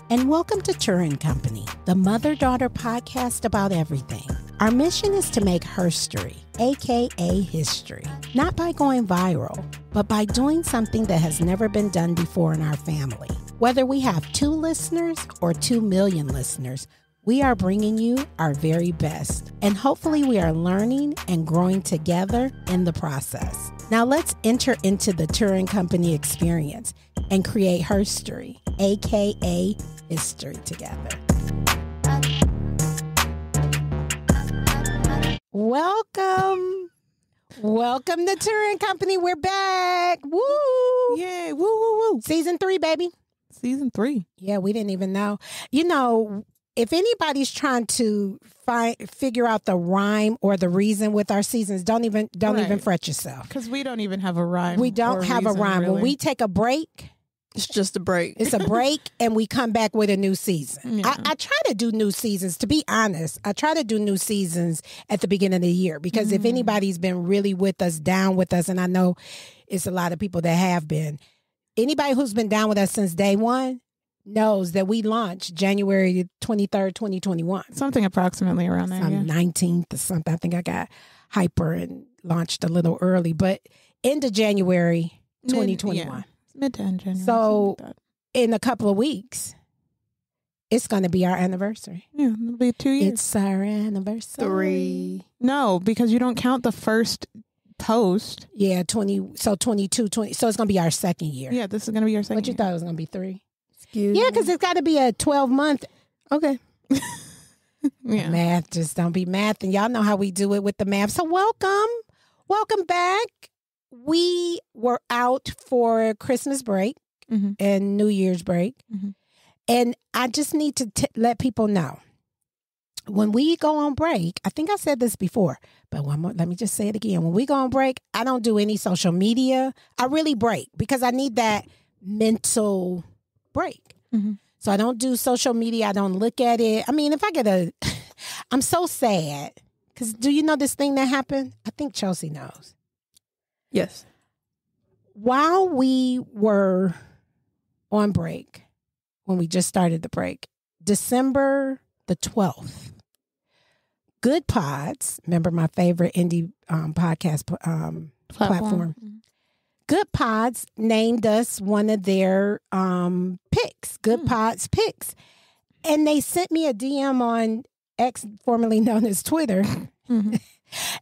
and welcome to Turra Company, the mother-daughter podcast about everything. Our mission is to make herstory, aka history, not by going viral, but by doing something that has never been done before in our family. Whether we have 2 listeners or 2 million listeners, we are bringing you our very best, and hopefully we are learning and growing together in the process. Now let's enter into the Turra Company experience and create herstory, aka history, together. Welcome to Turra Company. We're back. Woo! Yay! Woo! Woo! Woo! Season 3, baby. Season 3. Yeah, we didn't even know. You know, if anybody's trying to figure out the rhyme or the reason with our seasons, don't even fret yourself. Because we don't even have a rhyme. We don't have a rhyme. Really. When we take a break, it's just a break. It's a break, and we come back with a new season. Yeah. I try to do new seasons, to be honest. I try to do new seasons at the beginning of the year because if anybody's been really with us, down with us, and I know it's a lot of people that have been, anybody who's been down with us since day one knows that we launched January 23rd, 2021. Something approximately around there. Some 19th or something. I think I got hyper and launched a little early, but end of January 2021. Mid to end January. So in a couple of weeks, it's going to be our anniversary. Yeah, it'll be 2 years. It's our anniversary. 3. No, because you don't count the first post. Yeah, 20. So 22, 20. So it's going to be our second year. Yeah, this is going to be your second What you year. thought it was going to be 3? Excuse Yeah, because it's got to be a 12-month. Okay. Yeah. Math, just don't be math. And y'all know how we do it with the math. So welcome back. We were out for Christmas break and New Year's break. And I just need to let people know, when we go on break, I think I said this before, but one more, let me just say it again. When we go on break, I don't do any social media. I really break because I need that mental break. So I don't do social media. I don't look at it. I mean, if I get I'm so sad because do you know this thing that happened? I think Chelsi knows. Yes. While we were on break, when we just started the break, December the 12th, Good Pods, remember my favorite indie podcast platform. Good Pods named us one of their picks, Good Pods picks. And they sent me a DM on X, formerly known as Twitter.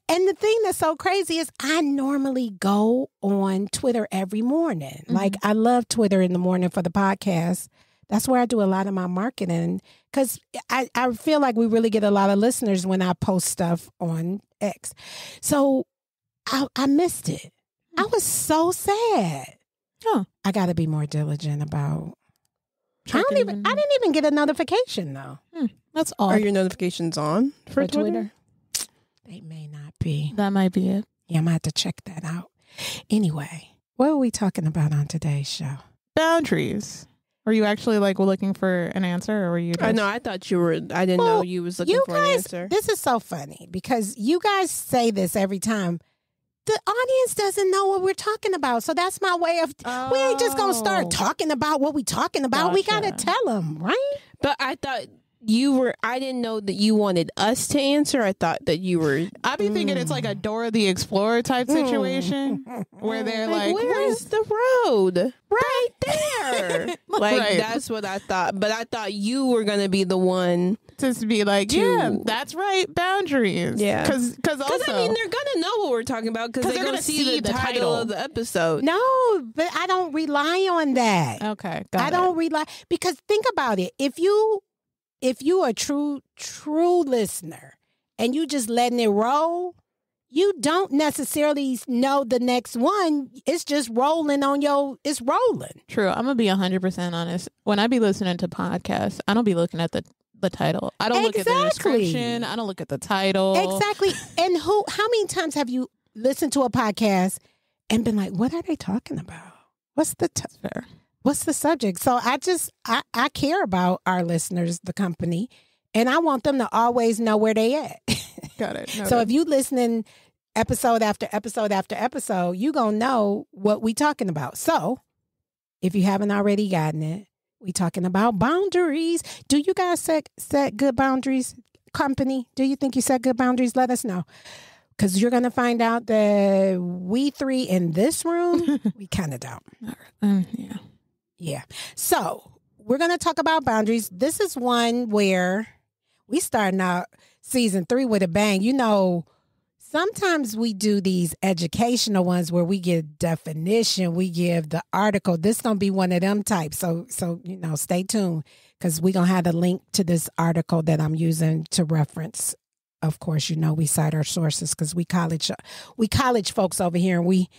And the thing that's so crazy is I normally go on Twitter every morning. Like, I love Twitter in the morning for the podcast. That's where I do a lot of my marketing because I feel like we really get a lot of listeners when I post stuff on X. So I missed it. I was so sad. Oh. I got to be more diligent about. I didn't even get a notification though. That's odd. Are your notifications on for Twitter? They may not be. That might be it. Yeah, I'm going to have to check that out. Anyway, what are we talking about on today's show? Boundaries. Were you actually looking for an answer, or were you? I know. I thought you were. I didn't know you was looking for an answer. This is so funny because you guys say this every time. The audience doesn't know what we're talking about. So that's my way of, we ain't just going to start talking about what we talking about. Gotcha. We got to tell them, right? But I thought I didn't know that you wanted us to answer. I thought that you were. I be thinking it's like a Dora the Explorer type situation where they're like, where's the road? Right there. Right. That's what I thought. But I thought you were going to be the one to be like, yeah, that's right, boundaries. Yeah. Because also, I mean, they're going to know what we're talking about because they're going to see the title of the episode. No, but I don't rely on that. Okay. I don't rely, because think about it. If you are a true listener and you just letting it roll, you don't necessarily know the next one. It's just rolling it's rolling. True. I'm going to be 100% honest. When I be listening to podcasts, I don't be looking at the title. I don't look at the description. I don't look at the title. Exactly. And how many times have you listened to a podcast and been like, what are they talking about? What's the fair? What's the subject? So I care about our listeners, the company, and I want them to always know where they at. Got it. So if you listening episode after episode after episode, you gonna know what we talking about. So if you haven't already gotten it, We talking about boundaries. Do you guys set good boundaries? Company, do you think you set good boundaries? Let us know. Because you're going to find out that we three in this room, we kind of don't. Yeah. Yeah. So we're going to talk about boundaries. This is one where we starting out season 3 with a bang. You know, sometimes we do these educational ones where we give definition, we give the article. This is going to be one of them types. So you know, stay tuned because we're going to have the link to this article that I'm using to reference. Of course, you know, we cite our sources because we college folks over here, and we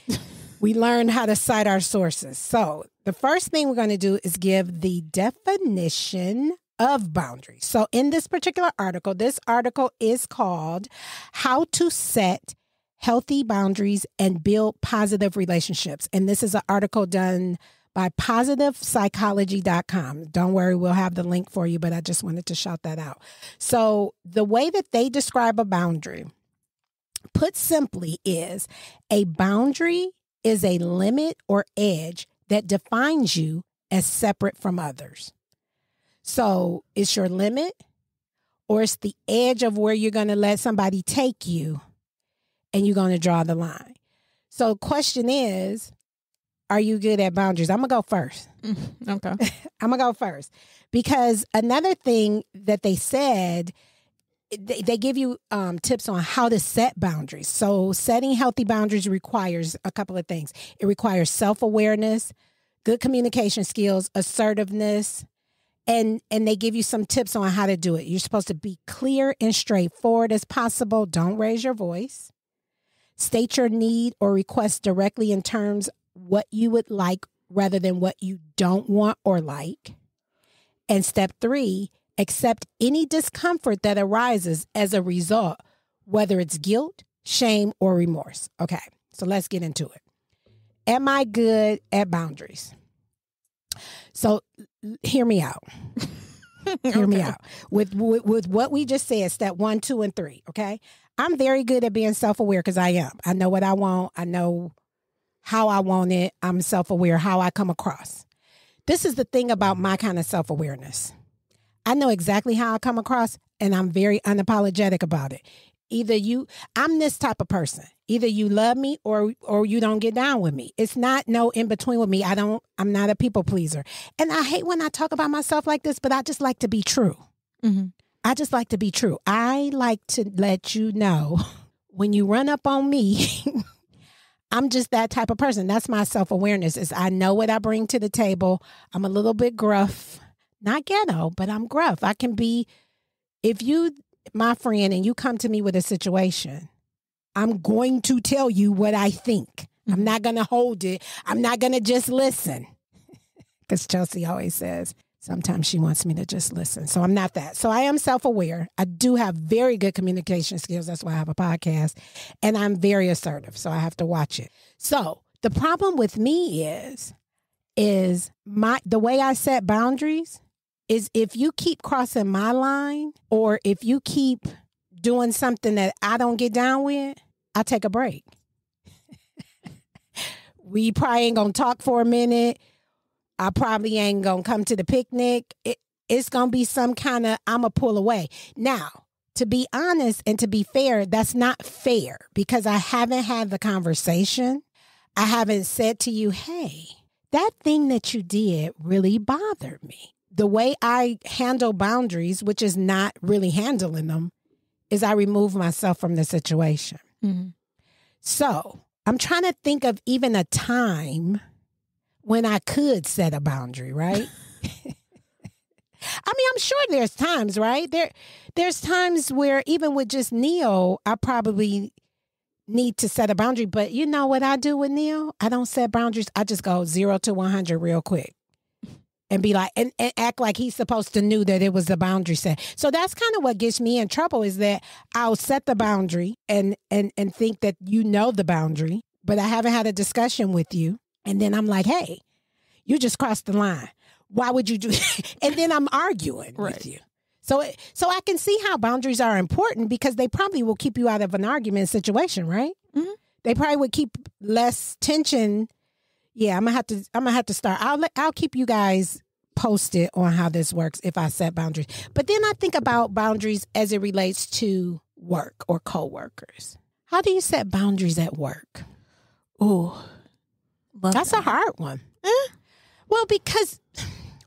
learn how to cite our sources. So the first thing we're going to do is give the definition of boundaries. So in this particular article, this article is called How to Set Healthy Boundaries and Build Positive Relationships. And this is an article done by positivepsychology.com. Don't worry, we'll have the link for you, but I just wanted to shout that out. So the way that they describe a boundary, put simply, is a boundary is a limit or edge that defines you as separate from others. So it's your limit, or it's the edge of where you're going to let somebody take you and you're going to draw the line. So the question is, are you good at boundaries? I'm going to go first. Okay. I'm going to go first. Because another thing that they said, they give you tips on how to set boundaries. So setting healthy boundaries requires a couple of things. It requires self-awareness, good communication skills, assertiveness, and they give you some tips on how to do it. You're supposed to be clear and straightforward as possible. Don't raise your voice. State your need or request directly in terms what you would like rather than what you don't want or like. And step 3, accept any discomfort that arises as a result, whether it's guilt, shame, or remorse. Okay, so let's get into it. Am I good at boundaries? So hear me out. Hear me out. With what we just said, step 1, 2, and 3, okay? I'm very good at being self-aware because I am. I know what I want. I know how I want it. I'm self-aware, how I come across. This is the thing about my kind of self-awareness. I know exactly how I come across, and I'm very unapologetic about it. I'm this type of person. Either you love me or you don't get down with me. It's not no in between with me. I'm not a people pleaser. And I hate when I talk about myself like this, but I just like to be true. Mm-hmm. I just like to be true. I like to let you know when you run up on me, I'm just that type of person. That's my self-awareness, is I know what I bring to the table. I'm a little bit gruff, not ghetto, but I'm gruff. I can be, if you, my friend, and you come to me with a situation, I'm going to tell you what I think. Mm-hmm. I'm not going to hold it. I'm not going to just listen. Because Chelsi always says, sometimes she wants me to just listen. So I'm not that. So I am self-aware. I do have very good communication skills. That's why I have a podcast. And I'm very assertive. So I have to watch it. So the problem with me is the way I set boundaries is if you keep crossing my line, or if you keep doing something that I don't get down with, I take a break. We probably ain't going to talk for a minute. I probably ain't going to come to the picnic. It's going to be some kind of, I'm going to pull away. Now, to be honest and to be fair, that's not fair because I haven't had the conversation. I haven't said to you, hey, that thing that you did really bothered me. The way I handle boundaries, which is not really handling them, is I remove myself from the situation. Mm-hmm. So I'm trying to think of even a time when I could set a boundary, right? I mean, I'm sure there's times, right? There's times where even with just Neil, I probably need to set a boundary. But you know what I do with Neil? I don't set boundaries. I just go 0 to 100 real quick and be like, and act like he's supposed to know that it was the boundary set. So that's kind of what gets me in trouble, is that I'll set the boundary and think that you know the boundary, but I haven't had a discussion with you. And then I'm like, hey, you just crossed the line. Why would you do that? And then I'm arguing with you. So I can see how boundaries are important because they probably will keep you out of an argument situation, right? Mm-hmm. They probably would keep less tension. Yeah, I'm gonna have to start. I'll keep you guys posted on how this works if I set boundaries. But then I think about boundaries as it relates to work or coworkers. How do you set boundaries at work? Ooh, That's a hard one. Well, because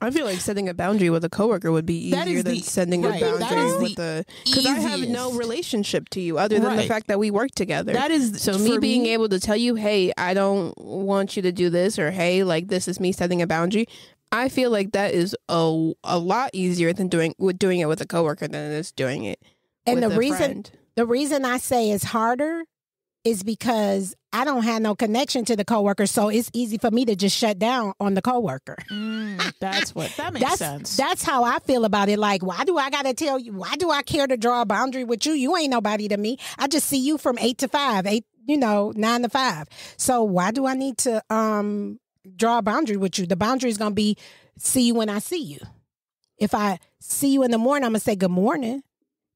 I feel like setting a boundary with a coworker would be easier than setting a boundary with a, because I have no relationship to you other than the fact that we work together. That is so me being able to tell you, hey, I don't want you to do this, or hey, like this is me setting a boundary. I feel like that is a lot easier than doing it with a coworker than it is doing it. And with the reason I say it's harder is because I don't have no connection to the coworker, so it's easy for me to just shut down on the coworker. That makes sense. That's how I feel about it. Like, why do I gotta tell you? Why do I care to draw a boundary with you? You ain't nobody to me. I just see you from 8 to 5, 9 to 5. So why do I need to draw a boundary with you? The boundary is gonna be see you when I see you. If I see you in the morning, I'm gonna say good morning.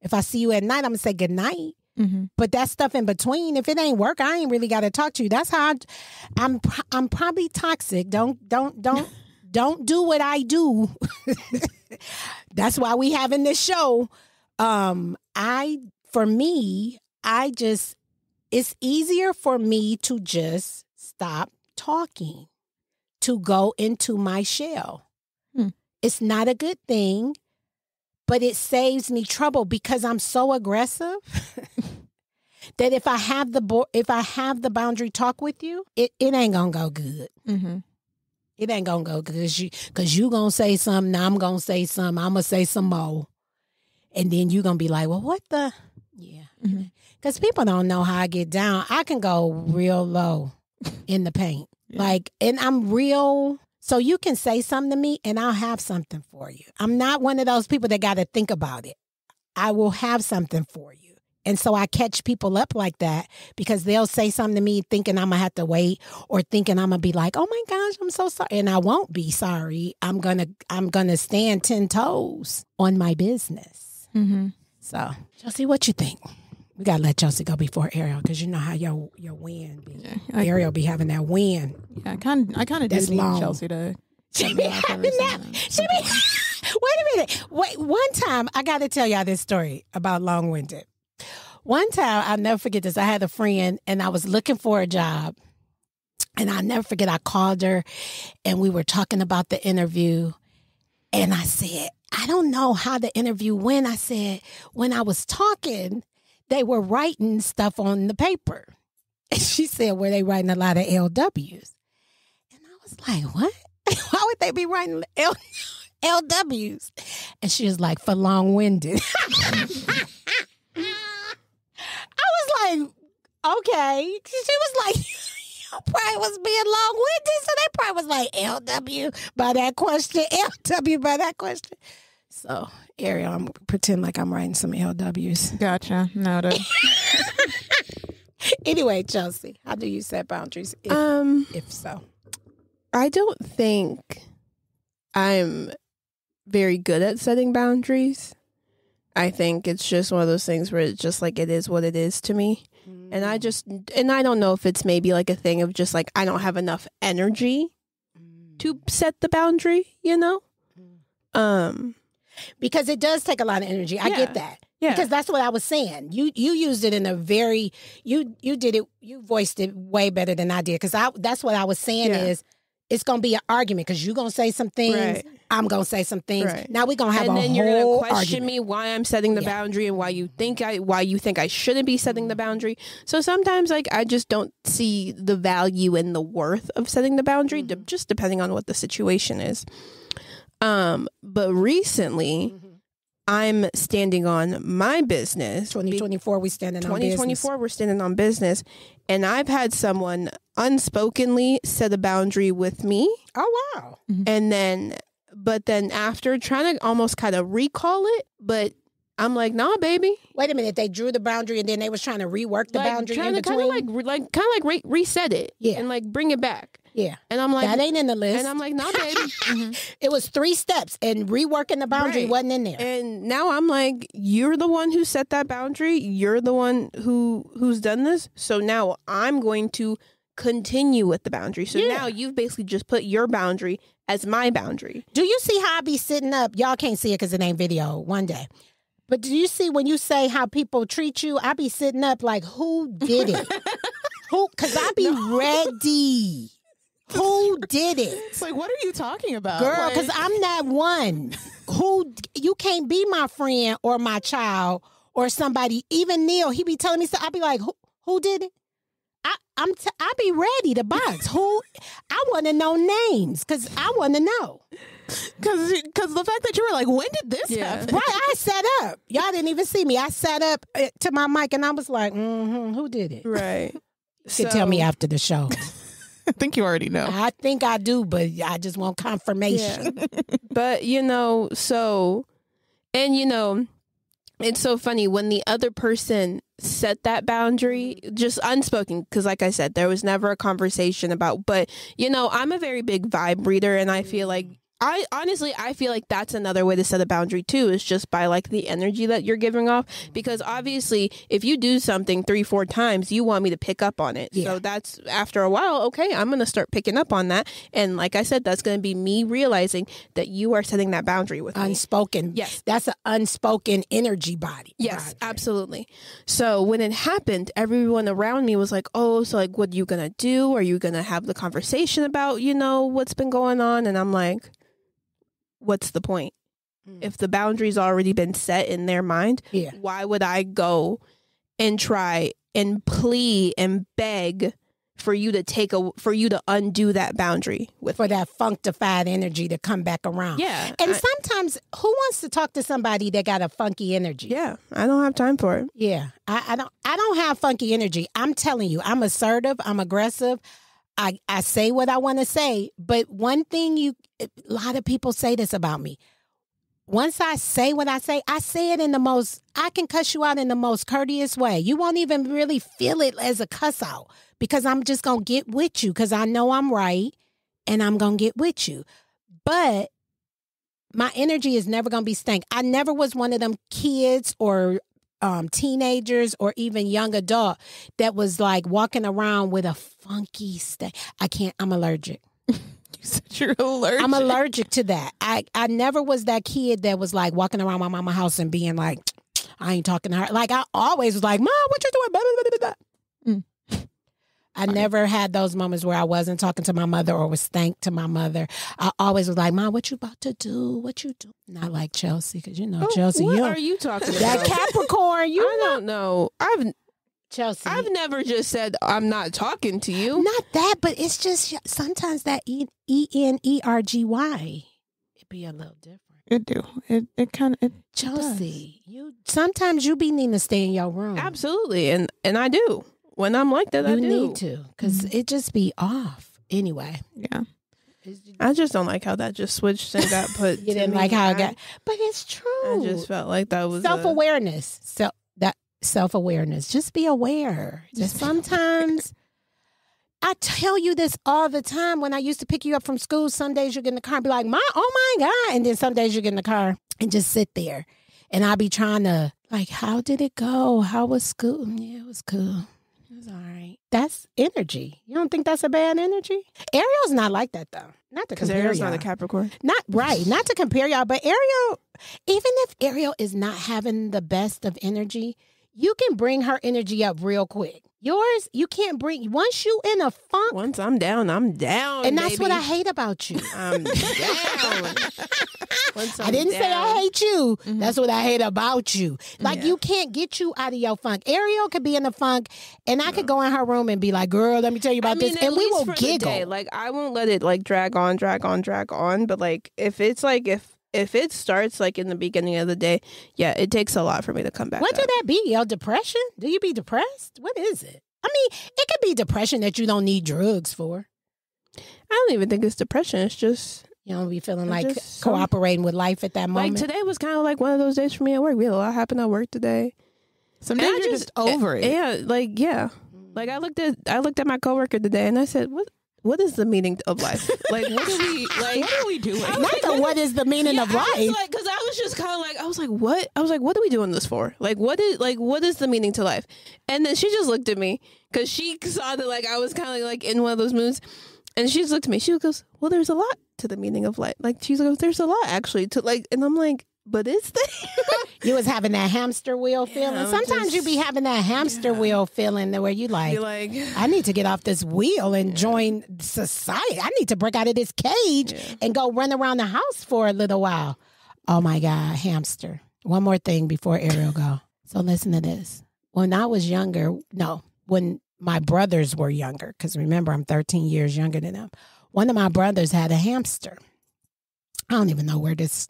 If I see you at night, I'm gonna say good night. Mm-hmm. But that stuff in between, if it ain't work, I ain't really got to talk to you. That's how I'm probably toxic. Don't do what I do. That's why we having this show. It's easier for me to just stop talking, to go into my shell. It's not a good thing. But it saves me trouble because I'm so aggressive that if I have the boundary talk with you, it ain't gonna go good. Mm-hmm. It ain't gonna go good because you gonna say something, I'm gonna say something, I'm gonna say some more, and then you gonna be like, well, what the? Yeah, because people don't know how I get down. I can go real low in the paint, and I'm real. So you can say something to me and I'll have something for you. I'm not one of those people that got to think about it. I will have something for you. And so I catch people up like that because they'll say something to me thinking I'm going to have to wait or thinking I'm going to be like, oh my gosh, I'm so sorry. And I won't be sorry. I'm going to stand 10 toes on my business. Mm-hmm. So Chelsi, what you think? We got to let Chelsi go before Ariel because you know how your win be. Ariel be having that win. Yeah, I kind of do need Chelsi to. She be having that. Wait a minute. Wait, one time, I got to tell y'all this story about long-winded. One time, I'll never forget this. I had a friend and I was looking for a job. And I'll never forget, I called her and we were talking about the interview. And I said, I don't know how the interview went. I said, when I was talking, they were writing stuff on the paper. And she said, were they writing a lot of LWs? And I was like, what? Why would they be writing LWs? And she was like, for long-winded. I was like, okay. She was like, you probably was being long-winded. So they probably was like, LW by that question, LW by that question. So, Ariel, I'm pretend like I'm writing some LWs. Gotcha. Noted. Anyway, Chelsi, how do you set boundaries? If so, I don't think I'm very good at setting boundaries. I think it's just one of those things where it's just like it is what it is to me. And I don't know if it's maybe like a thing of just like I don't have enough energy to set the boundary, you know? Because it does take a lot of energy. I get that. Yeah. Because that's what I was saying. You used it in a very you voiced it way better than I did. Because that's what I was saying is it's gonna be an argument because you're gonna say some things, right. I'm gonna say some things. Right. Now we're gonna have and then you're gonna question me why I'm setting the boundary and why you think I shouldn't be setting the boundary. So sometimes like I just don't see the value and the worth of setting the boundary, just depending on what the situation is. But recently, I'm standing on my business. 2024, we're standing on business. 2024, we're standing on business. And I've had someone unspokenly set a boundary with me. Oh, wow. And but then after trying to almost kind of recall it, but I'm like, nah, baby. Wait a minute. They drew the boundary and then they was trying to rework the boundary in between? Kind of like reset it. Yeah. And like bring it back. Yeah. And I'm like, that ain't in the list. And I'm like, nah, baby. It was 3 steps and reworking the boundary wasn't in there. And now I'm like, you're the one who set that boundary. You're the one who's done this. So now I'm going to continue with the boundary. So now you've basically just put your boundary as my boundary. Do you see how I be sitting up? Y'all can't see it because it ain't video one day. But do you see when you say how people treat you? I be sitting up like, who did it? Who? Because I be ready. Who did it? It's like, what are you talking about? Girl, because I'm that one. You can't be my friend or my child or somebody. Even Neil, he be telling me stuff. I be like, who did it? I be ready to box. Who? I want to know names because I want to know. Because the fact that you were like, when did this happen? Right, I sat up. Y'all didn't even see me. I sat up to my mic and I was like, who did it? Right. You can tell me after the show. I think you already know. I think I do, but I just want confirmation. Yeah. But, it's so funny when the other person set that boundary, just unspoken, because like I said, there was never a conversation about, but, I'm a very big vibe reader, and I feel like, I feel like that's another way to set a boundary too, is just by like the energy that you're giving off. Because obviously if you do something 3-4 times, you want me to pick up on it. Yeah. So that's after a while, okay, I'm going to start picking up on that. And like I said, that's going to be me realizing that you are setting that boundary with me. Unspoken. Yes. That's an unspoken energy body. Yes, boundary. Absolutely. So when it happened, everyone around me was like, oh, so like, what are you going to do? Are you going to have the conversation about, what's been going on? And I'm like, what's the point? If the boundary's already been set in their mind, why would I go and try and plea and beg for you to undo that boundary for that functified energy to come back around? Yeah. And sometimes who wants to talk to somebody that got a funky energy? Yeah. I don't have time for it. Yeah. I don't have funky energy. I'm telling you, I'm assertive, I'm aggressive. I say what I want to say, but one thing a lot of people say this about me. Once I say what I say it I can cuss you out in the most courteous way. You won't even really feel it as a cuss out because I'm just going to get with you because I know I'm right and I'm going to get with you. But my energy is never going to be stank. I never was one of them kids or teenagers or even young adult that was like walking around with a funky stank. I'm allergic. You said you're allergic. I'm allergic to that. I never was that kid that was like walking around my mama's house and being like, I ain't talking to her. Like I always was like, Mom, what you doing? Blah, blah, blah, blah. I never had those moments where I wasn't talking to my mother or was stank to my mother. I always was like, Mom, what you about to do? What you do? Not like Chelsi, because Chelsi. What are you talking about? That Capricorn, I don't know. Chelsi. I've never just said I'm not talking to you. Not that, but it's just sometimes that ENERGY. It be a little different. It do. It kind of. Chelsi, sometimes you be needing to stay in your room. Absolutely, and I do. When I'm like that, I do. You need to, because it just be off. Anyway. Yeah. I just don't like how that just switched and got put. You didn't like how it got. But it's true. I just felt like that was self-awareness. Self-awareness. Just be aware. Just sometimes. I tell you this all the time. When I used to pick you up from school, some days you get in the car and be like, oh my God. And then some days you get in the car and just sit there. And I'll be trying to, like, how did it go? How was school? Yeah, it was cool. It was all right. That's energy. You don't think that's a bad energy? Ariel's not like that, though. Not to compare Ariel's y'all. not a Capricorn. Not to compare y'all, but Ariel, even if Ariel is not having the best of energy, you can bring her energy up real quick. Yours, you can't bring. Once you in a funk. Once I'm down, I'm down. And that's what I hate about you. I'm down. I didn't say I hate you. Mm-hmm. That's what I hate about you. Like, you can't get you out of your funk. Ariel could be in a funk, and I could go in her room and be like, girl, let me tell you about this. And we will giggle. Like, I won't let it, like, drag on. But, like, if it starts, like, in the beginning of the day, it takes a lot for me to come back. What do that be? Your depression? Do you be depressed? What is it? I mean, it could be depression that you don't need drugs for. I don't even think it's depression. It's just... You don't be feeling like cooperating with life at that moment. Like, today was kind of like one of those days for me at work. We had a lot happen at work today. Some days you're just over it. Yeah. Like, I looked at my coworker today and I said, what is the meaning of life? Like, what are we doing? What is the meaning of life? Because I was just kind of like, I was like, what? I was like, what are we doing this for? Like, what is the meaning to life? And then she just looked at me because she saw that like I was kind of like in one of those moods. And she just looked at me. She goes, well, there's a lot to the meaning of life. Like, she goes, there's a lot actually to like, and I'm like, but is there? You was having that hamster wheel feeling. Sometimes you be having that hamster wheel feeling where you like, I need to get off this wheel and join society. I need to break out of this cage and go run around the house for a little while. Oh my God, hamster. One more thing before Ariel go. So listen to this. When I was younger, when my brothers were younger, because remember, I'm 13 years younger than them. One of my brothers had a hamster. I don't even know where this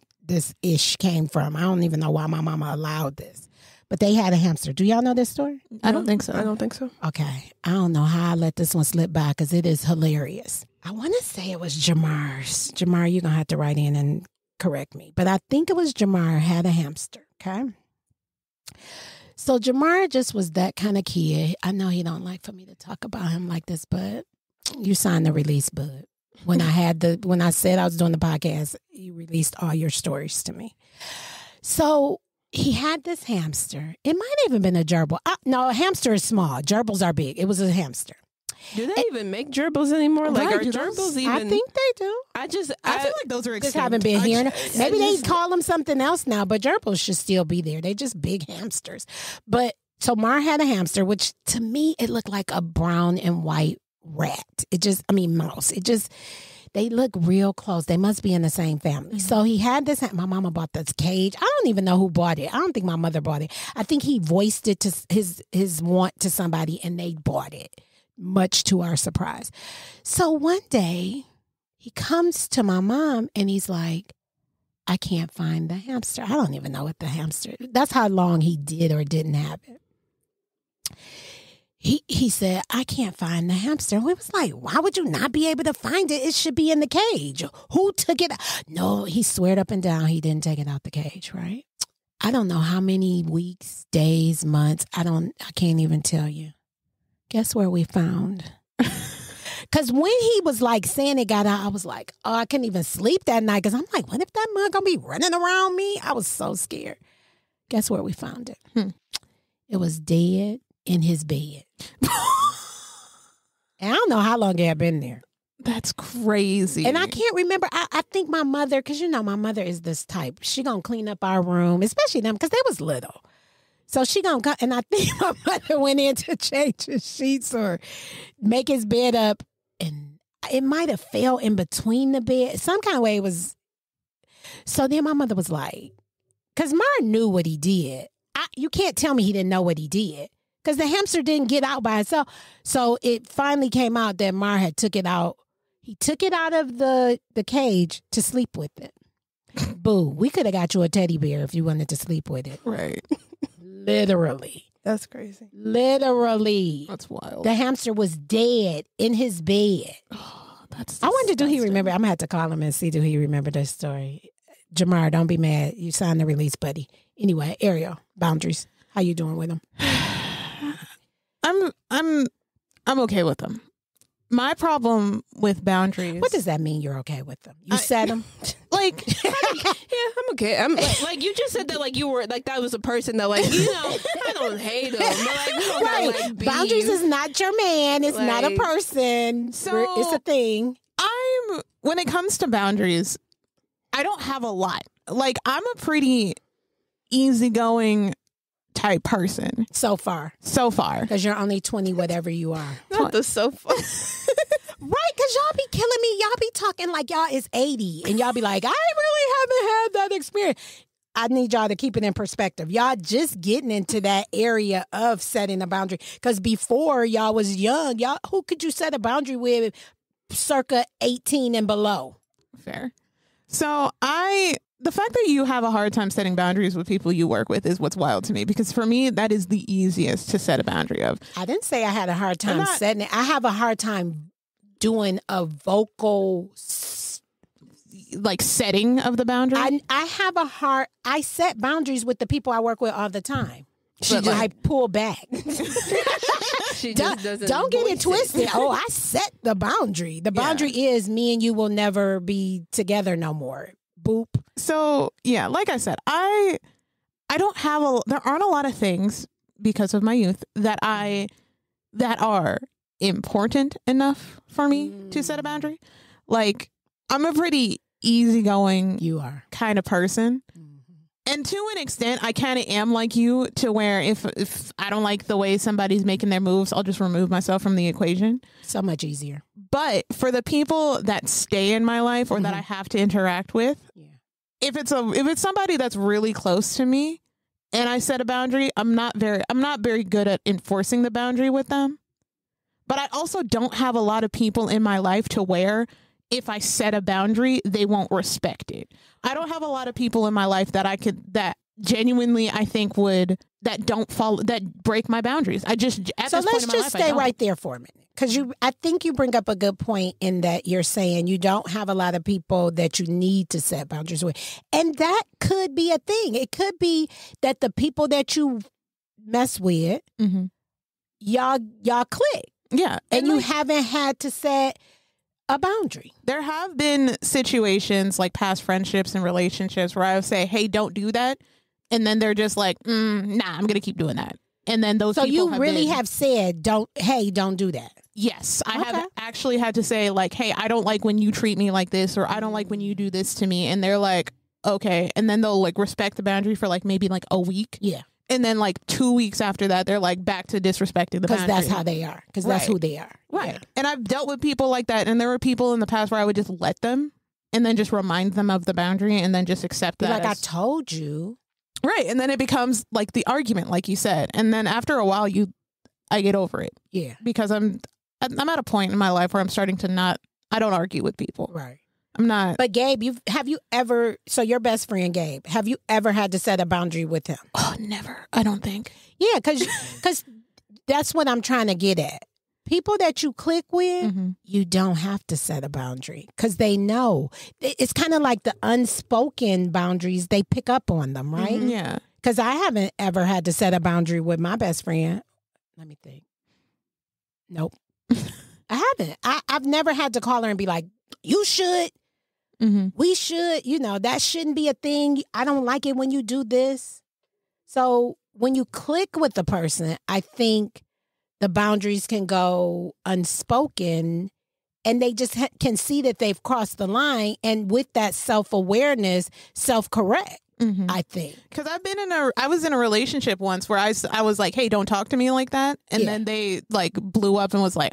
ish came from. I don't even know why my mama allowed this. But they had a hamster. Do y'all know this story? I don't think so. I don't think so. Okay. I don't know how I let this one slip by because it is hilarious. I want to say it was Jamar's. Jamar, you're going to have to write in and correct me. But I think it was Jamar had a hamster. Okay. So Jamar just was that kind of kid. I know he don't like for me to talk about him like this, but you signed the release, bud. When I said I was doing the podcast, you released all your stories to me. So he had this hamster. It might have even been a gerbil. No, a hamster is small. Gerbils are big. It was a hamster. Do they even make gerbils anymore? Like, are gerbils even? I think they do. I feel like those are just haven't been hearing. Maybe they call them something else now, but gerbils should still be there. They just big hamsters. But so Mar had a hamster, which to me it looked like a brown and white rat. Mouse. They look real close. They must be in the same family. Mm-hmm. So he had this. My mama bought this cage. I don't even know who bought it. I don't think my mother bought it. I think he voiced it to his want to somebody, and they bought it. Much to our surprise. So one day he comes to my mom and he's like, I can't find the hamster. I don't even know what the hamster is. That's how long he did or didn't have it. He said, I can't find the hamster. And we was like, why would you not be able to find it? It should be in the cage. Who took it? No, he sweared up and down he didn't take it out the cage, right? I don't know how many weeks, days, months. I can't even tell you. Guess where we found? Because when he was like saying it got out, I was like, oh, I couldn't even sleep that night. Because I'm like, what if that mug going to be running around me? I was so scared. Guess where we found it? It was dead in his bed. And I don't know how long it had been there. That's crazy. And I can't remember. I think my mother, because my mother is this type. She going to clean up our room, especially them, because they was little. So she gonna come, and I think my mother went in to change his sheets or make his bed up, and it might have fell in between the bed. Some kind of way it was. So then my mother was like, because Mar knew what he did. You can't tell me he didn't know what he did, because the hamster didn't get out by itself. So it finally came out that Mar had took it out. He took it out of the cage to sleep with it. Boo, we could have got you a teddy bear if you wanted to sleep with it. Right. Literally. That's crazy. Literally. That's wild. The hamster was dead in his bed. Oh, that's I wonder, do he remember? I'm going to have to call him and see, do he remember this story? Jamar, don't be mad. You signed the release, buddy. Anyway, Ariel, boundaries. How you doing with them? I'm okay with them. My problem with boundaries. What does that mean? You're okay with them? You set them? Like, yeah, I'm okay. I'm like you just said that like you were like that was a person that like I don't hate them. But, like, we don't right. Gotta, like, boundaries is not your man. It's not a person. So it's a thing. When it comes to boundaries, I don't have a lot. Like, I'm a pretty easygoing type person. So far. Because you're only 20, whatever you are. Not the so far. Right, because y'all be killing me. Y'all be talking like y'all is 80. And y'all be like, I really haven't had that experience. I need y'all to keep it in perspective. Y'all just getting into that area of setting a boundary. Because before y'all was young, who could you set a boundary with circa 18 and below? Fair. So the fact that you have a hard time setting boundaries with people you work with is what's wild to me, because for me, that is the easiest to set a boundary of. I didn't say I had a hard time setting it. I have a hard time doing a vocal like setting of the boundary. I set boundaries with the people I work with all the time. I pull back. She just doesn't. Don't get it twisted. Oh, I set the boundary. The boundary is me and you will never be together no more. Boop. So yeah, like I said, I don't have there aren't a lot of things because of my youth that are important enough for me to set a boundary. Like, I'm a pretty easygoing kind of person. And to an extent, I kind of am like you, to where if I don't like the way somebody's making their moves, I'll just remove myself from the equation. So much easier. But for the people that stay in my life or that I have to interact with, if it's somebody that's really close to me and I set a boundary, I'm not very good at enforcing the boundary with them. But I also don't have a lot of people in my life to where if I set a boundary, they won't respect it. I don't have a lot of people in my life that genuinely I think that break my boundaries. I just, at so this point let's in my just life, stay right there for a minute. Because I think you bring up a good point in that you're saying you don't have a lot of people that you need to set boundaries with. And that could be a thing. It could be that the people that you mess with, y'all click. Yeah. And you haven't had to set a boundary. There have been situations like past friendships and relationships where I would say, hey, don't do that. And then they're just like, nah, I'm going to keep doing that. And then those people you really have said, don't do that. Yes. I have actually had to say like, hey, I don't like when you treat me like this, or I don't like when you do this to me. And they're like, okay. And then they'll like respect the boundary for like maybe like a week. Yeah. And then like 2 weeks after that, they're like back to disrespecting the boundary. Because that's how they are. Because that's who they are. Right. Yeah. And I've dealt with people like that. And there were people in the past where I would just let them and then just remind them of the boundary and then just accept that. Like, I told you. Right. And then it becomes like the argument, like you said. And then after a while, I get over it. Yeah. Because I'm at a point in my life where I'm starting to I don't argue with people. Right. I'm not. But Gabe, have you ever, so your best friend Gabe, have you ever had to set a boundary with him? Oh, never. I don't think. Yeah, because that's what I'm trying to get at. People that you click with, you don't have to set a boundary because they know. It's kind of like the unspoken boundaries. They pick up on them, right? Yeah. Because I haven't ever had to set a boundary with my best friend. Let me think. Nope. I haven't. I've never had to call her and be like, you should. We should. That shouldn't be a thing. I don't like it when you do this. So when you click with the person, I think the boundaries can go unspoken and they just can see that they've crossed the line. And with that self-awareness, self-correct, I think. Because I was in a relationship once where I was like, hey, don't talk to me like that. And then they like blew up and was like,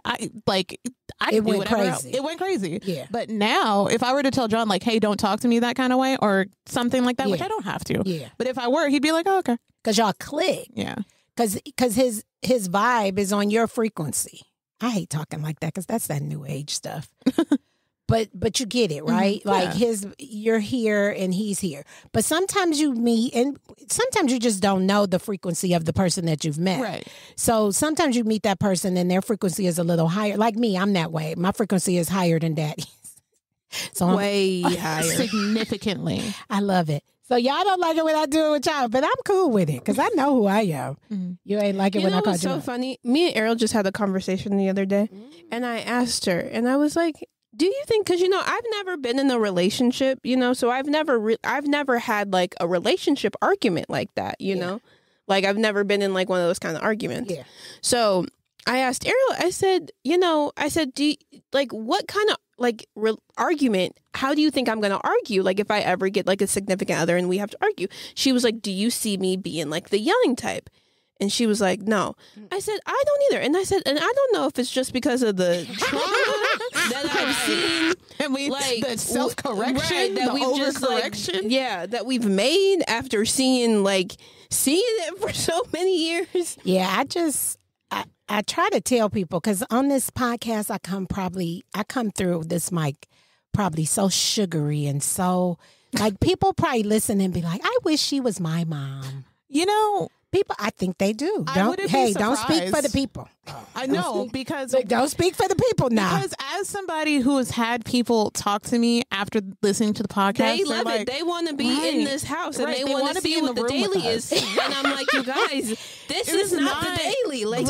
it went crazy. It went crazy. Yeah. But now if I were to tell John like, hey, don't talk to me that kind of way or something like that, which I don't have to. Yeah. But if I were, he'd be like, oh, okay. Because y'all click. Yeah. Because his vibe is on your frequency. I hate talking like that because that's that new age stuff. But you get it, right? Like you're here and he's here. But sometimes you meet and sometimes you just don't know the frequency of the person that you've met. Right. So sometimes you meet that person and their frequency is a little higher. Like me, I'm that way. My frequency is higher than Daddy's. So way higher. Significantly. I love it. So y'all don't like it when I do it with y'all, but I'm cool with it because I know who I am. You ain't like it when I call you. So funny. Me and Ariel just had a conversation the other day, and I asked her, and I was like, "Do you think?" Because I've never been in a relationship, so I've never had like a relationship argument like that, know, like I've never been in like one of those kind of arguments. Yeah. So I asked Ariel. I said, do you, like what kind of like argument? How do you think I'm going to argue? Like if I ever get like a significant other and we have to argue, she was like, do you see me being like the yelling type? And she was like, no. I said, I don't either. And I said, and I don't know if it's just because of the trauma that I've seen. And we like the self-correction, right, that we've just that we've made after seeing it for so many years. Yeah, I try to tell people because on this podcast, I come through this mic probably so sugary and so like people probably listen and be like, I wish she was my mom. People, I think they do. Don't speak for the people. I know because don't speak for the people now. Because as somebody who has had people talk to me after listening to the podcast, they love it. They want to be in this house and they want to see what the daily is. And I'm like, you guys, this is not the daily. Like,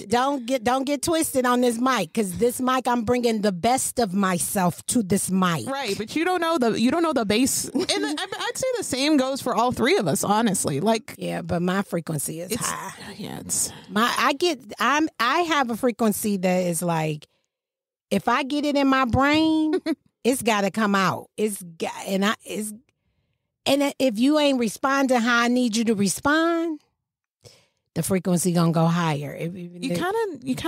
don't get twisted on this mic, because this mic, I'm bringing the best of myself to this mic. Right, but you don't know the bass. And I'd say the same goes for all three of us, honestly. Like, yeah, but my frequency is high. Yeah, it's I have a frequency that is like, if I get it in my brain, it's got to come out. And if you ain't responding how I need you to respond, the frequency gonna go higher. You kind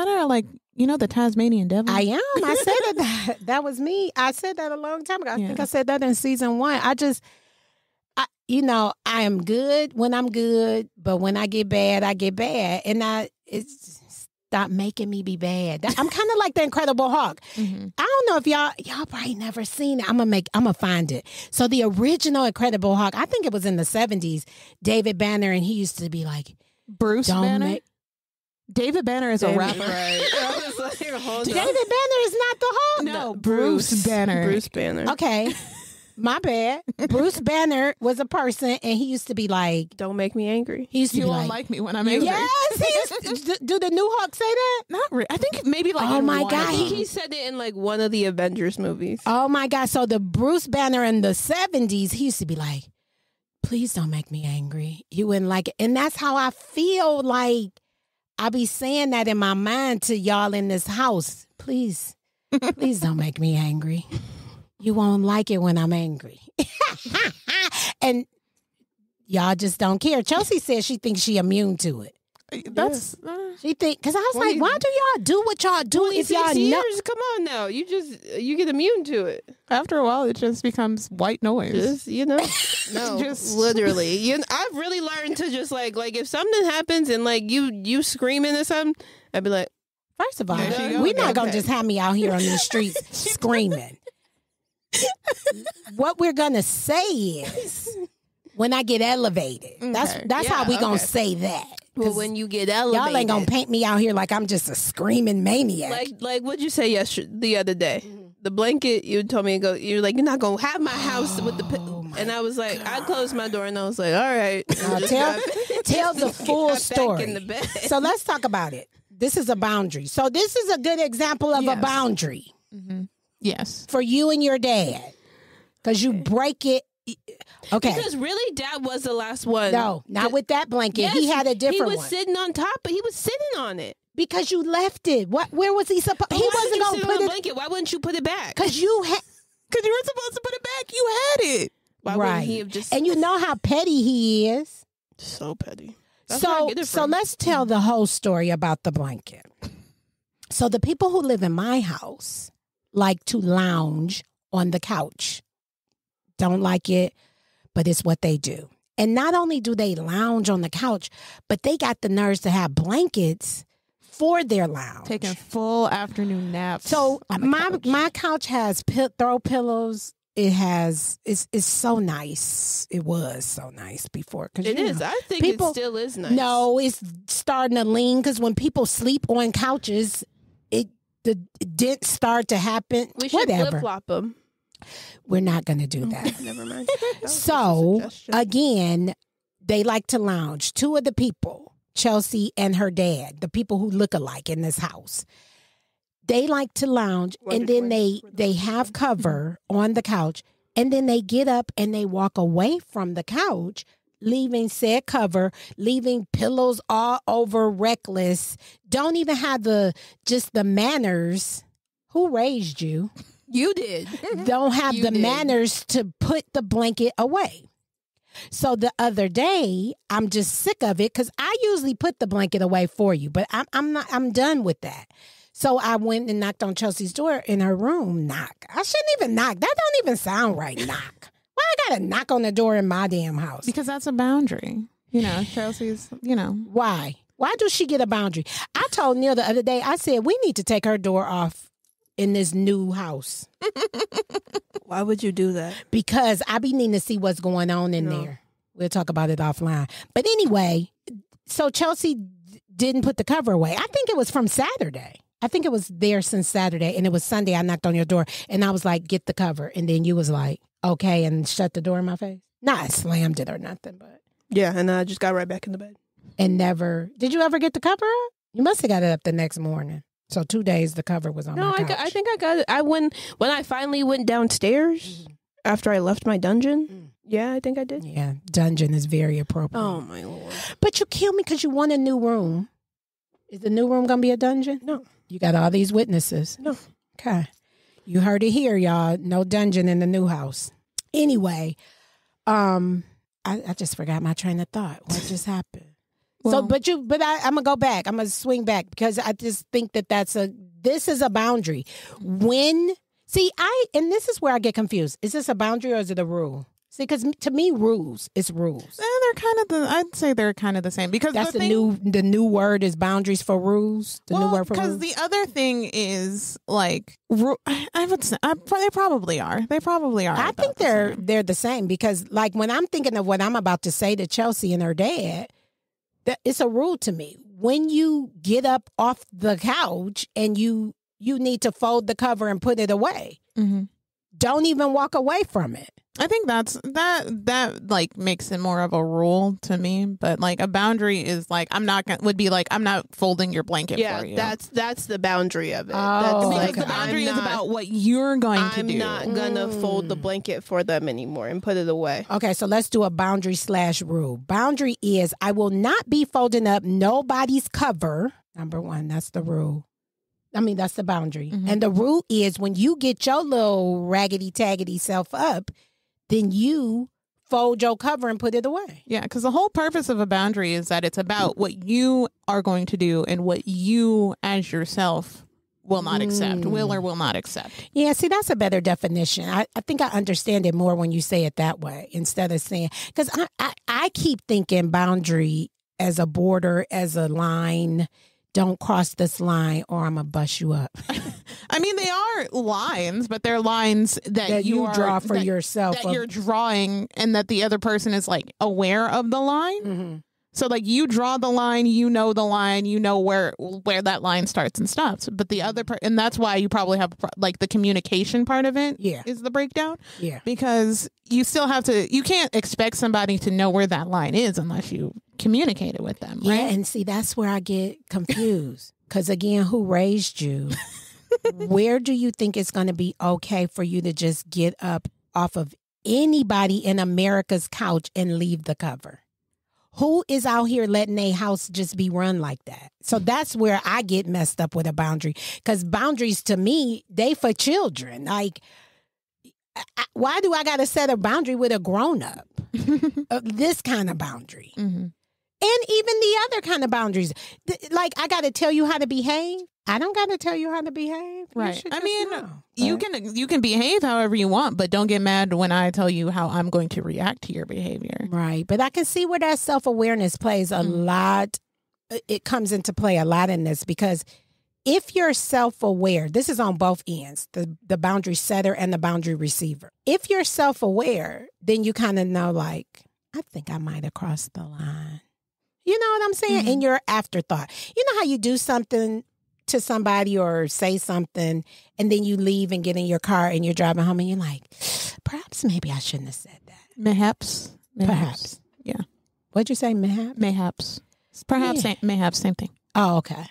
of like, the Tasmanian devil. I am. I said that was me. I said that a long time ago. I think I said that in season 1. I am good when I'm good, but when I get bad, I get bad. And it's stop making me be bad. I'm kind of like the Incredible Hulk. Mm-hmm. I don't know if y'all probably never seen it. I'm gonna find it. So the original Incredible Hulk, I think it was in the 70s, David Banner, and he used to be like, Bruce Banner? David Banner is a rapper. Right. David Banner is not the Hulk. No, Bruce Banner. Bruce Banner. Okay. My bad. Bruce Banner was a person, and he used to be like, "Don't make me angry." He used to you be won't like me when I'm angry. Yes, do the new Hulk say that? Not really. I think maybe like. Oh my God, he said it in like one of the Avengers movies. Oh my God! So the Bruce Banner in the 70s, he used to be like, "Please don't make me angry." You wouldn't like it, and that's how I feel. Like I be saying that in my mind to y'all in this house. Please don't make me angry. You won't like it when I'm angry. And y'all just don't care. Chelsi says she thinks she immune to it. She think, because I was like, why do y'all do what y'all do if y'all know? Come on now. You get immune to it. After a while, it just becomes white noise. No, just literally. I've really learned to just like if something happens and like you screaming or something, I'd be like, first of all, we're not going to just have me out here on these streets screaming. What we're gonna say is when I get elevated. That's how we gonna say that. Well, when you get elevated, y'all ain't gonna paint me out here like I'm just a screaming maniac. Like what'd you say the other day? The blanket you told me to go. You're like, you're not gonna have my house with the. And I was like, I closed my door and I was like, all right. Tell the full story. In the bed. So let's talk about it. This is a boundary. So this is a good example of a boundary. Mm-hmm. Yes. For you and your dad. Because you break it. Okay. Because really, Dad was the last one. No, not with that blanket. Yes, he had a different one. He was sitting on top, but he was sitting on it. Because you left it. Where was he supposed? He wasn't going to put it. Blanket? Why wouldn't you put it back? Because you were supposed to put it back. You had it. Why wouldn't he have just? And you know how petty he is. So petty. So let's tell the whole story about the blanket. So the people who live in my house like to lounge on the couch. Don't like it, but it's what they do. And not only do they lounge on the couch, but they got the nerves to have blankets for their lounge. Taking full afternoon naps. So my couch has throw pillows. It's so nice. It was so nice before. It is. I think it still is nice. No, it's starting to lean because when people sleep on couches, the dents start to happen. We should flip-flop them. We're not going to do that. Never mind. So, again, they like to lounge. Two of the people, Chelsi and her dad, the people who look alike in this house, they like to lounge, and then they have cover on the couch, and then they get up and they walk away from the couch, leaving said cover, leaving pillows all over, reckless, don't even have the manners. Who raised you? You did. Don't have the manners to put the blanket away. So the other day, I'm just sick of it because I usually put the blanket away for you, but I'm done with that. So I went and knocked on Chelsi's door in her room. Knock. I shouldn't even knock. That don't even sound right. Knock. Why I gotta knock on the door in my damn house? Because that's a boundary. Chelsi's, Why? Why does she get a boundary? I told Neil the other day, I said, we need to take her door off in this new house. Why would you do that? Because I be needing to see what's going on in there. We'll talk about it offline. But anyway, so Chelsi didn't put the cover away. I think it was from Saturday. I think it was there since Saturday, and it was Sunday. I knocked on your door, and I was like, get the cover. And then you was like, okay, and shut the door in my face. Not I slammed it or nothing, but. Yeah, and I just got right back in the bed. And never, did you ever get the cover up? You must have got it up the next morning. So 2 days the cover was on my couch. I think I got it. When I finally went downstairs after I left my dungeon. Yeah, I think I did. Yeah, dungeon is very appropriate. Oh, my Lord. But you kill me because you want a new room. Is the new room going to be a dungeon? No. You got all these witnesses? No. Okay. You heard it here, y'all. No dungeon in the new house. Anyway, I just forgot my train of thought. What just happened? Well, I'm gonna go back. I'm gonna swing back because I just think that this is a boundary. And this is where I get confused. Is this a boundary or is it a rule? See, because to me, rules is rules. I'd say they're kind of the same because that's the new word is boundaries for rules. The new word for rules. Because the other thing is like, I would say they probably are. They probably are. I think they're the same because like when I'm thinking of what I'm about to say to Chelsi and her dad, it's a rule to me. When you get up off the couch and you need to fold the cover and put it away, don't even walk away from it. I think that like makes it more of a rule to me, but like a boundary is like I'm not folding your blanket for you. That's the boundary of it. Oh, because the boundary is about what you're going to do. I'm not gonna fold the blanket for them anymore and put it away. Okay, so let's do a boundary / rule. Boundary is I will not be folding up nobody's cover. Number 1, that's the rule. I mean, that's the boundary. And the rule is when you get your little raggedy taggedy self up, then you fold your cover and put it away. Yeah, because the whole purpose of a boundary is that it's about what you are going to do and what you as yourself will not accept, will or will not accept. Yeah, see, that's a better definition. I think I understand it more when you say it that way instead of saying, because I keep thinking boundary as a border, as a line. Don't cross this line or I'm going to bust you up. I mean, they are lines, but they're lines that you draw for yourself. That you're drawing and that the other person is like aware of the line. So like you draw the line, you know the line, you know where that line starts and stops. But the other part, and that's why you probably have like the communication part of it is the breakdown. Yeah. Because you still have to, you can't expect somebody to know where that line is unless you communicate it with them. Right? Yeah. And see, that's where I get confused. Because again, who raised you? Where do you think it's going to be okay for you to just get up off of anybody in America's couch and leave the cover? Who is out here letting a house just be run like that? So that's where I get messed up with a boundary. Because boundaries to me, they for children. Like, why do I got to set a boundary with a grown-up? This kind of boundary. And even the other kind of boundaries. Like, I got to tell you how to behave. I don't got to tell you how to behave. Right. I mean, you can behave however you want, but don't get mad when I tell you how I'm going to react to your behavior. Right. But I can see where that self-awareness plays a lot. It comes into play a lot in this because if you're self-aware, this is on both ends, the boundary setter and the boundary receiver. If you're self-aware, then you kind of know, like, I think I might have crossed the line. You know what I'm saying? In your afterthought. You know how you do something to somebody or say something and then you leave and get in your car and you're driving home and you're like, perhaps maybe I shouldn't have said that. Perhaps. Yeah. What'd you say? Mayhaps? Perhaps. Mayhaps. Same thing. Oh, okay.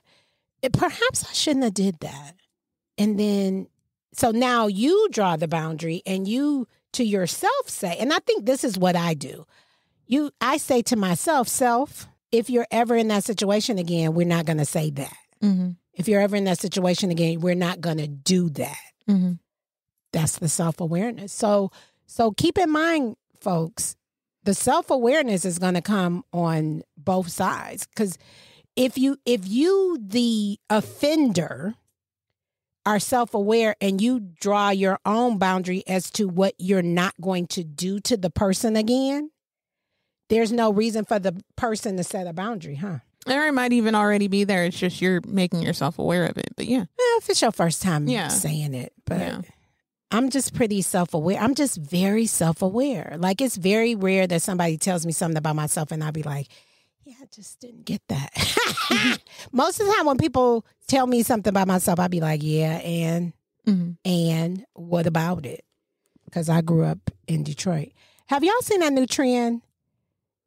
Perhaps I shouldn't have did that. And then, so now you draw the boundary and you to yourself say, and I think this is what I do. I say to myself, if you're ever in that situation again, we're not going to say that. If you're ever in that situation again, we're not going to do that. That's the self-awareness. So keep in mind, folks, the self-awareness is going to come on both sides. Because if you, the offender, are self-aware and you draw your own boundary as to what you're not going to do to the person again, there's no reason for the person to set a boundary, huh? Or it might even already be there. It's just you're making yourself aware of it. But yeah. Well, if it's your first time saying it. But I'm just pretty self-aware. I'm just very self-aware. Like, it's very rare that somebody tells me something about myself and I'll be like, Yeah, I just didn't get that. Most of the time when people tell me something about myself, I'll be like, yeah, and what about it? Because I grew up in Detroit. Have y'all seen that new trend?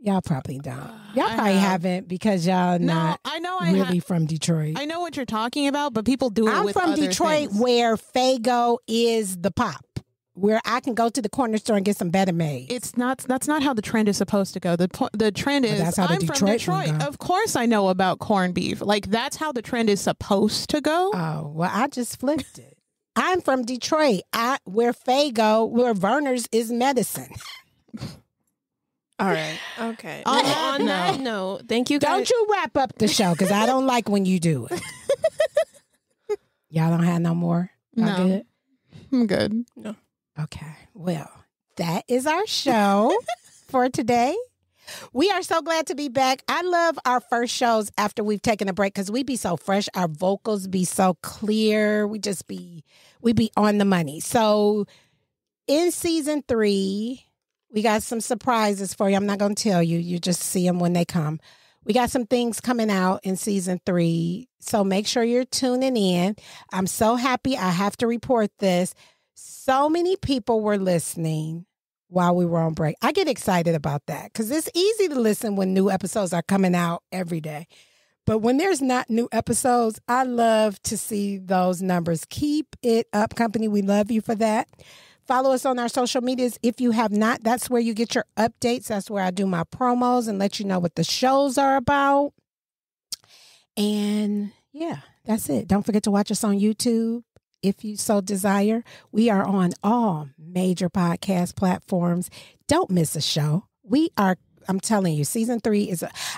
Y'all probably don't. Y'all probably haven't because y'all not really from Detroit. I know what you're talking about, but people do it with other things. I'm from Detroit where Faygo is the pop. Where I can go to the corner store and get some Better Made. That's not how the trend is supposed to go. The trend is, that's how I'm from Detroit. Of course I know about corned beef. Like, that's how the trend is supposed to go. Oh, well, I just flipped it. I'm from Detroit. Where Faygo, where Verner's is medicine. All right. Okay. On that note, thank you guys. Don't you wrap up the show because I don't like when you do it. Y'all don't have no more? No. Good? I'm good. No. Okay. Well, that is our show for today. We are so glad to be back. I love our first shows after we've taken a break because we be so fresh. Our vocals be so clear. We be on the money. So in season 3, we got some surprises for you. I'm not going to tell you. You just see them when they come. We got some things coming out in season 3. So make sure you're tuning in. I'm so happy. I have to report this. So many people were listening while we were on break. I get excited about that because it's easy to listen when new episodes are coming out every day. But when there's not new episodes, I love to see those numbers. Keep it up, company. We love you for that. Follow us on our social medias. If you have not, that's where you get your updates. That's where I do my promos and let you know what the shows are about. And yeah, that's it. Don't forget to watch us on YouTube if you so desire. We are on all major podcast platforms. Don't miss a show. I'm telling you, season 3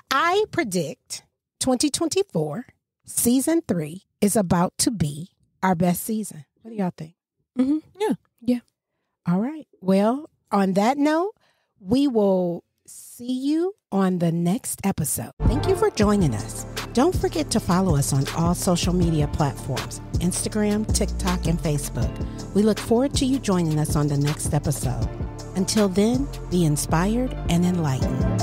I predict 2024, season 3 is about to be our best season. What do y'all think? Mm-hmm. Yeah. All right. Well, on that note, we will see you on the next episode. Thank you for joining us. Don't forget to follow us on all social media platforms, Instagram, TikTok, and Facebook. We look forward to you joining us on the next episode. Until then, be inspired and enlightened.